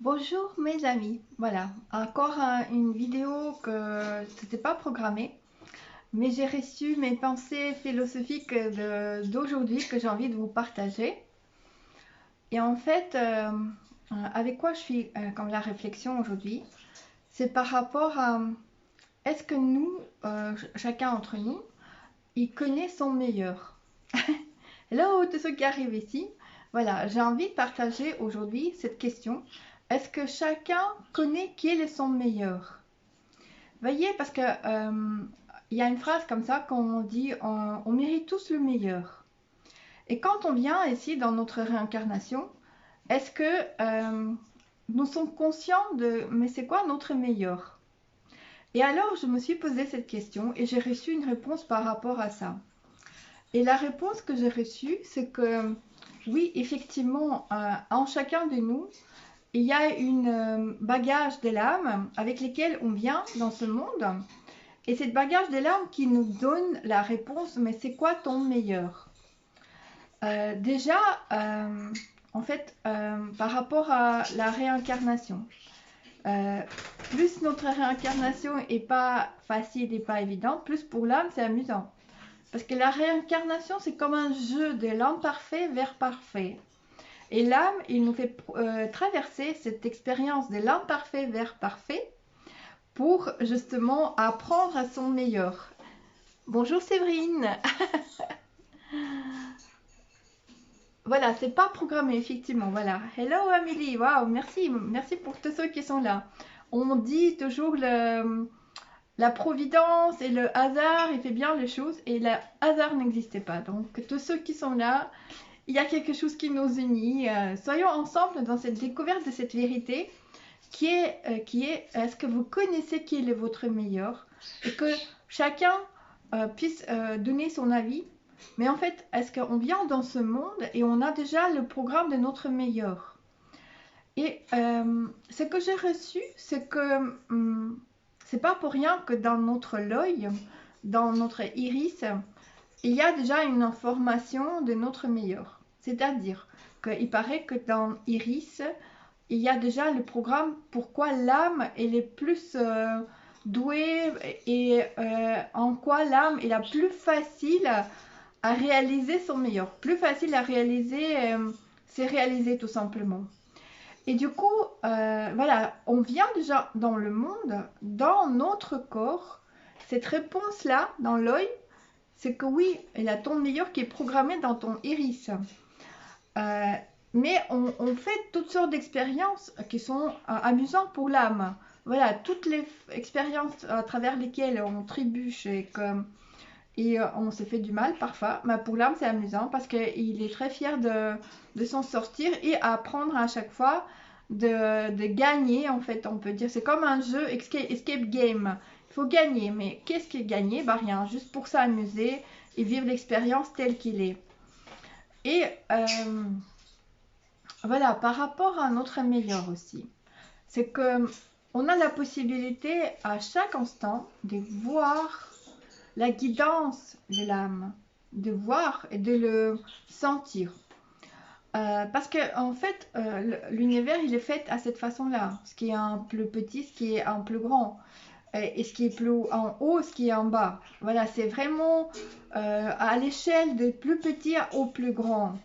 Bonjour mes amis, voilà, encore une vidéo que c'était pas programmé, mais j'ai reçu mes pensées philosophiques d'aujourd'hui que j'ai envie de vous partager. Et en fait, avec quoi je suis comme la réflexion aujourd'hui, c'est par rapport à est-ce que nous, chacun d'entre nous, il connaît son meilleur. Hello, tous ceux qui arrivent ici. Voilà, j'ai envie de partager aujourd'hui cette question. Est-ce que chacun connaît qui est son meilleur? Voyez, parce que il y a une phrase comme ça qu'on dit on mérite tous le meilleur. Et quand on vient ici dans notre réincarnation, est-ce que nous sommes conscients de mais c'est quoi notre meilleur? Et alors je me suis posé cette question et j'ai reçu une réponse par rapport à ça. Et la réponse que j'ai reçue, c'est que oui, effectivement, en chacun de nous, il y a une bagage de l'âme avec lesquels on vient dans ce monde. Et c'est le bagage de l'âme qui nous donne la réponse, mais c'est quoi ton meilleur? Déjà, en fait, par rapport à la réincarnation, euh, plus notre réincarnation est pas facile et pas évidente, plus pour l'âme c'est amusant. Parce que la réincarnation, c'est comme un jeu de l'imparfait vers parfait. Et l'âme, il nous fait traverser cette expérience de l'imparfait vers parfait pour justement apprendre à son meilleur. Bonjour Séverine. Voilà, c'est pas programmé effectivement. Voilà. Hello Amélie. Waouh, merci pour tous ceux qui sont là. On dit toujours la providence et le hasard, il fait bien les choses et le hasard n'existait pas. Donc tous ceux qui sont là, il y a quelque chose qui nous unit. Soyons ensemble dans cette découverte de cette vérité qui est est-ce que vous connaissez qui est votre meilleur et que chacun puisse donner son avis. Mais en fait, est-ce qu'on vient dans ce monde et on a déjà le programme de notre meilleur? Et ce que j'ai reçu, c'est que c'est pas pour rien que dans notre l'œil, dans notre iris, il y a déjà une information de notre meilleur. C'est-à-dire qu'il paraît que dans iris, il y a déjà le programme pourquoi l'âme elle est plus douée et en quoi l'âme est la plus facile à réaliser son meilleur. Plus facile à réaliser, c'est réaliser tout simplement. Et du coup, voilà, on vient déjà dans le monde, dans notre corps, cette réponse-là, dans l'œil, c'est que oui, il y a ton meilleur qui est programmé dans ton iris. Euh, mais on fait toutes sortes d'expériences qui sont amusantes pour l'âme. Voilà, toutes les expériences à travers lesquelles on trébuche et on se fait du mal parfois. Mais pour l'âme, c'est amusant parce qu'il est très fier de s'en sortir et apprendre à chaque fois de gagner, en fait, on peut dire. C'est comme un jeu escape game. Il faut gagner, mais qu'est-ce qui est gagner? Bah rien, juste pour s'amuser et vivre l'expérience telle qu'il est. Et voilà, par rapport à notre meilleur aussi, c'est que on a la possibilité à chaque instant de voir la guidance de l'âme, de voir et de le sentir. Parce que en fait, l'univers il est fait à cette façon-là. Ce qui est un plus petit, ce qui est un plus grand, et ce qui est plus en haut, ce qui est en bas. Voilà, c'est vraiment à l'échelle de plus petit au plus grand.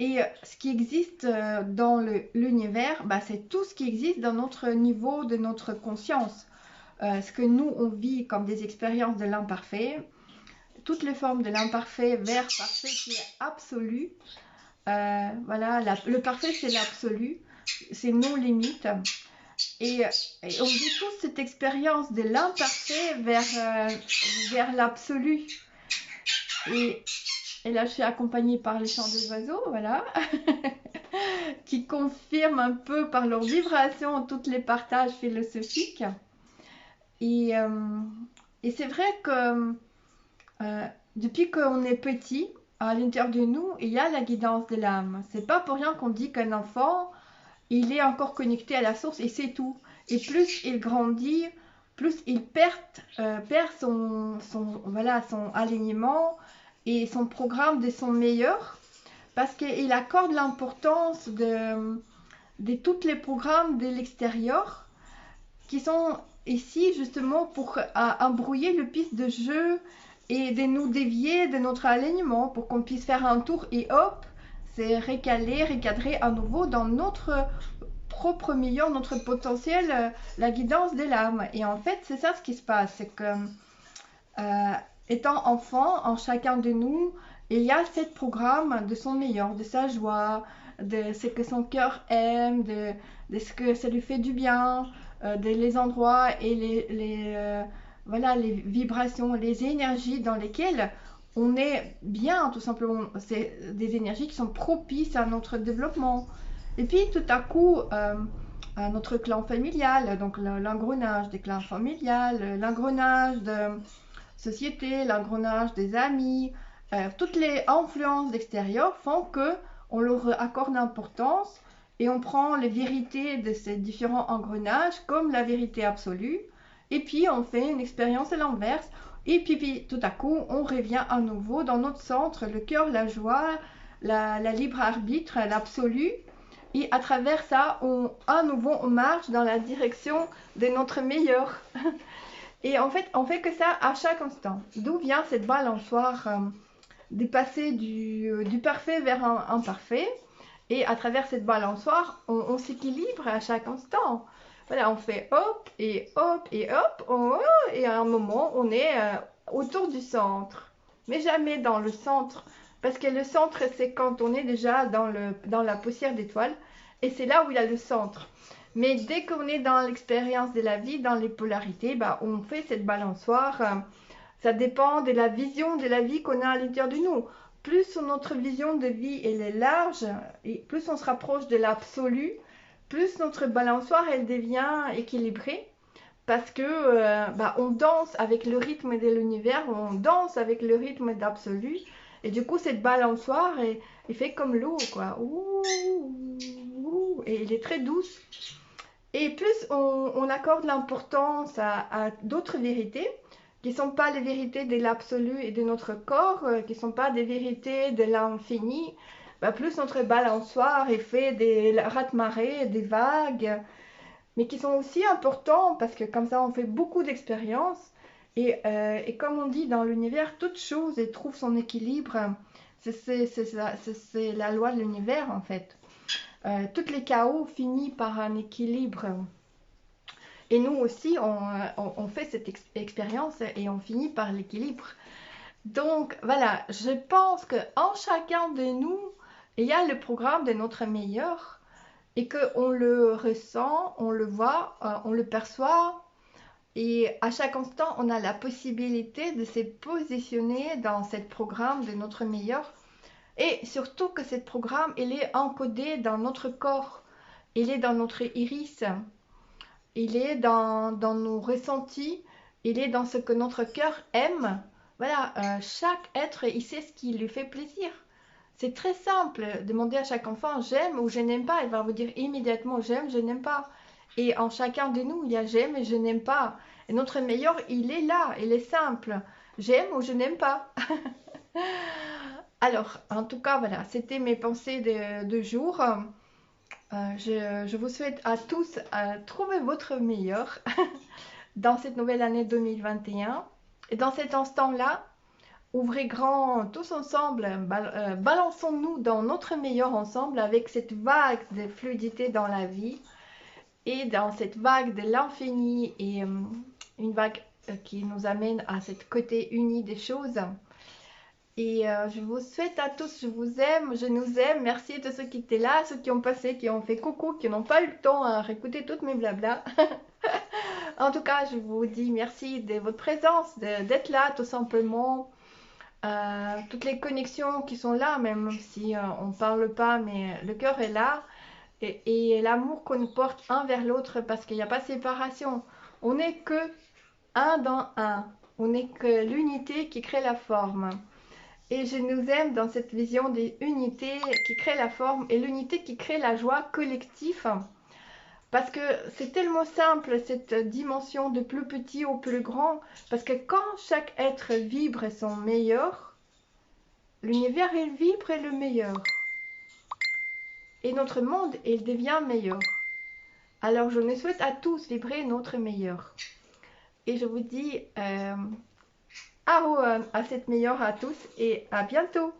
Et ce qui existe dans l'univers, bah, c'est tout ce qui existe dans notre niveau de notre conscience. Ce que nous, on vit comme des expériences de l'imparfait, toutes les formes de l'imparfait vers parfait qui est absolu. Voilà, le parfait, c'est l'absolu, c'est nos limites. Et, et on vit tous cette expérience de l'imparfait vers l'absolu. Et, et là, je suis accompagnée par les chants des oiseaux, voilà. Qui confirment un peu par leur vibration tous les partages philosophiques. Et, euh, et c'est vrai que euh, depuis qu'on est petit, à l'intérieur de nous, il y a la guidance de l'âme. C'est pas pour rien qu'on dit qu'un enfant, il est encore connecté à la source et c'est tout. Et plus il grandit, plus il perd voilà, son alignement et son programme de son meilleur parce qu'il accorde l'importance de tous les programmes de l'extérieur qui sont ici justement pour embrouiller le piste de jeu et de nous dévier de notre alignement pour qu'on puisse faire un tour et hop, c'est recaler, recadrer à nouveau dans notre propre meilleur, notre potentiel, la guidance de l'âme. Et en fait, c'est ça ce qui se passe, c'est que étant enfant, en chacun de nous, il y a ce programme de son meilleur, de sa joie, de ce que son cœur aime, de ce que ça lui fait du bien, de les endroits et voilà, les vibrations, les énergies dans lesquelles on est bien, tout simplement. C'est des énergies qui sont propices à notre développement. Et puis tout à coup, à notre clan familial, donc l'engrenage des clans familiales, l'engrenage de société, l'engrenage des amis, toutes les influences extérieures font que on leur accorde l'importance et on prend les vérités de ces différents engrenages comme la vérité absolue. Et puis on fait une expérience à l'inverse. Et puis tout à coup, on revient à nouveau dans notre centre, le cœur, la joie, la libre arbitre, l'absolu. Et à travers ça, à nouveau, on marche dans la direction de notre meilleur. Et en fait, on fait que ça à chaque instant. D'où vient cette balançoire de passer du parfait vers un imparfait. Et à travers cette balançoire, on s'équilibre à chaque instant. Voilà, on fait hop et hop et hop. Et à un moment, on est autour du centre. Mais jamais dans le centre. Parce que le centre, c'est quand on est déjà dans la poussière d'étoiles. Et c'est là où il y a le centre. Mais dès qu'on est dans l'expérience de la vie, dans les polarités, bah, on fait cette balançoire. Ça dépend de la vision de la vie qu'on a à l'intérieur de nous. Plus notre vision de vie elle est large, et plus on se rapproche de l'absolu, plus notre balançoire elle devient équilibrée. Parce que bah, on danse avec le rythme de l'univers, on danse avec le rythme d'absolu. Et du coup, cette balançoire, elle fait comme l'eau, quoi. Ouh, ouh, et elle est très douce. Et plus on accorde l'importance à d'autres vérités, qui ne sont pas les vérités de l'absolu et de notre corps, qui ne sont pas des vérités de l'infini, bah plus notre balançoire est fait des raz-de-marée, des vagues, mais qui sont aussi importants parce que comme ça on fait beaucoup d'expériences. Et comme on dit dans l'univers, toute chose trouve son équilibre. C'est la loi de l'univers en fait. Tous les chaos finissent par un équilibre. Et nous aussi, on fait cette expérience et on finit par l'équilibre. Donc voilà, je pense qu'en chacun de nous, il y a le programme de notre meilleur et qu'on le ressent, on le voit, on le perçoit. Et à chaque instant, on a la possibilité de se positionner dans ce programme de notre meilleur. Et surtout que ce programme, il est encodé dans notre corps, il est dans notre iris, il est dans nos ressentis, il est dans ce que notre cœur aime. Voilà, chaque être, il sait ce qui lui fait plaisir. C'est très simple. Demandez à chaque enfant j'aime ou je n'aime pas. Il va vous dire immédiatement j'aime, je n'aime pas. Et en chacun de nous, il y a j'aime et je n'aime pas. Et notre meilleur, il est là, il est simple. J'aime ou je n'aime pas. Alors, en tout cas, voilà, c'était mes pensées de jour. Je vous souhaite à tous à trouver votre meilleur dans cette nouvelle année 2021. Et dans cet instant-là, ouvrez grand tous ensemble, balançons-nous dans notre meilleur ensemble avec cette vague de fluidité dans la vie et dans cette vague de l'infini et une vague qui nous amène à cette côté uni des choses. Et je vous souhaite à tous, je vous aime, je nous aime. Merci à tous ceux qui étaient là, ceux qui ont passé, qui ont fait coucou, qui n'ont pas eu le temps à réécouter toutes mes blabla. En tout cas, je vous dis merci de votre présence, d'être là tout simplement. Toutes les connexions qui sont là, même si on ne parle pas, mais le cœur est là. Et l'amour qu'on porte un vers l'autre parce qu'il n'y a pas de séparation. On n'est que un dans un. On n'est que l'unité qui crée la forme. Et je nous aime dans cette vision des unités qui crée la forme et l'unité qui crée la joie collective. Parce que c'est tellement simple cette dimension de plus petit au plus grand. Parce que quand chaque être vibre son meilleur, l'univers il vibre le meilleur. et notre monde, il devient meilleur. Alors, je nous souhaite à tous vibrer notre meilleur. Et je vous dis à cette meilleure à tous et à bientôt.